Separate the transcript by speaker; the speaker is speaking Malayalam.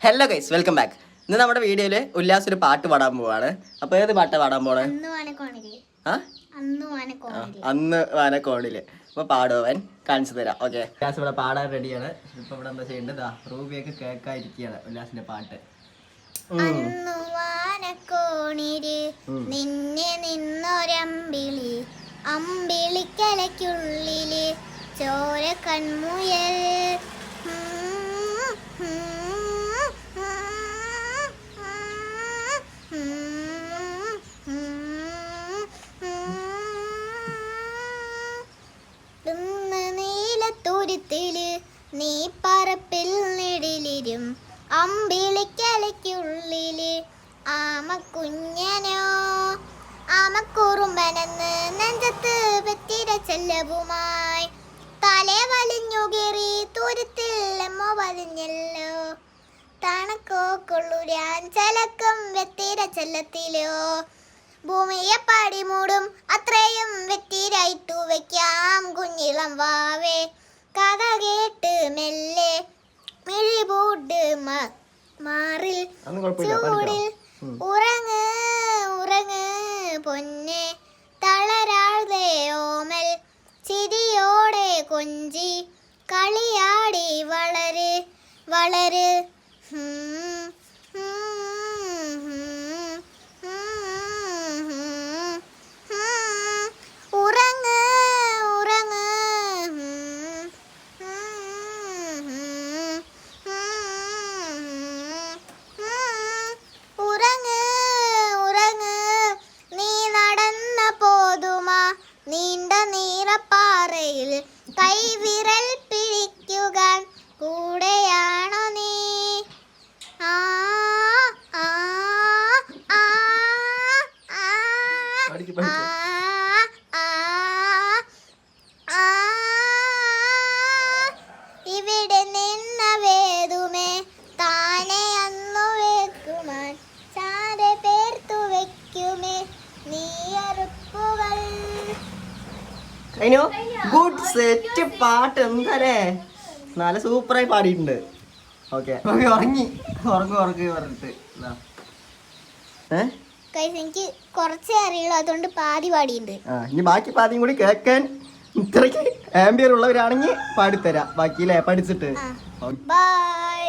Speaker 1: Hello guys, welcome back. ഇന്ന് നമ്മുടെ വീഡിയോയില് ഉല്ലാസ് ഒരു പാട്ട് പാടാൻ പോവാണ്. അപ്പൊ ഏത് പാട്ടാ പാടാൻ പോണേ? അന്ന് വാനക്കോണില്. അപ്പൊ പാടുവൻ കാണിച്ചു തരാം. ഓക്കെ, ഉല്ലാസ് ഇവിടെ പാടാൻ റെഡിയാണ്. ഇപ്പൊ ഇവിടെ എന്താ ചെയ്യേണ്ടത്? റൂബിയൊക്കെ കേൾക്കാതിരിക്കുകയാണ് ഉല്ലാസിന്റെ പാട്ട്.
Speaker 2: നിന്നെ നിന്നൊരമ്പിളി അമ്പിളിക്കലയ്ക്കുള്ളില് ചോര കൺമുയൽ നീലത്തുരുത്തില് നീ പറപ്പിൽ നെടിലിരും അമ്പിളിക്കലയ്ക്കുള്ളില് ആമക്കുഞ്ഞനോ ആമക്കുറുമ്പനെന്ന് നെഞ്ചത്ത് വെത്തിര ചെല്ലവുമായി തലേ വലിഞ്ഞു കയറി തുരുത്തിൽ എമ്മോ വലിഞ്ഞല്ലോ തണക്കോ കൊള്ളുരാൻ ചലക്കം വെത്തിര ചെല്ലത്തിലോ ഭൂമിയെ പാടി മൂടും അത്രയും വെത്തിരായിട്ടു വെക്കാം കുഞ്ഞിളം വാവേ കഥ കേട്ട് മെല്ലെ മിഴിപൂട്ട് മാറിൽ ചൂടിൽ ഉറങ്ങ് ഉറങ്ങ് പൊന്നെ തളരാതെ ഓമൽ ചിരിയോടെ കൊഞ്ചി കളിയാടി വളര് വളര് ഉറങ്ങ് ഉറങ്ങ് ഉറങ്ങ് ഉറങ്ങ് നീ നടന്ന പോതുമാ നീണ്ട നീറപ്പാറയിൽ കൈവിരൽ പിടിക്കുക കൂടെയാണോ നീ ആ ആ ആ ആ ആ ഇവിടെ നിന്ന വേദുമേ താനെ അന്നു വെക്കുമാൻ ചാരെ പേർത്തു വെക്കുമേ നീ അറുപ്പുകൾ.
Speaker 1: ഗുഡ് സെറ്റ് പാട്ട്. എന്താലേ, നല്ല സൂപ്പറായി പാടിയിട്ടുണ്ട്. ഓക്കെ, ഉറങ്ങി ഉറങ്ങി പറഞ്ഞിട്ട്
Speaker 2: എനിക്ക് കുറച്ചേ അറിയുള്ളൂ, അതുകൊണ്ട് പാതി പാടിയിട്ടുണ്ട്.
Speaker 1: ഇനി ബാക്കി പാതിയും കൂടി കേൾക്കാൻ ഇത്രയ്ക്ക് ആംബിയർ ഉള്ളവരാണെങ്കിൽ പാടിത്തരാം ബാക്കിയില്ലേ പഠിച്ചിട്ട്.
Speaker 2: ബൈ.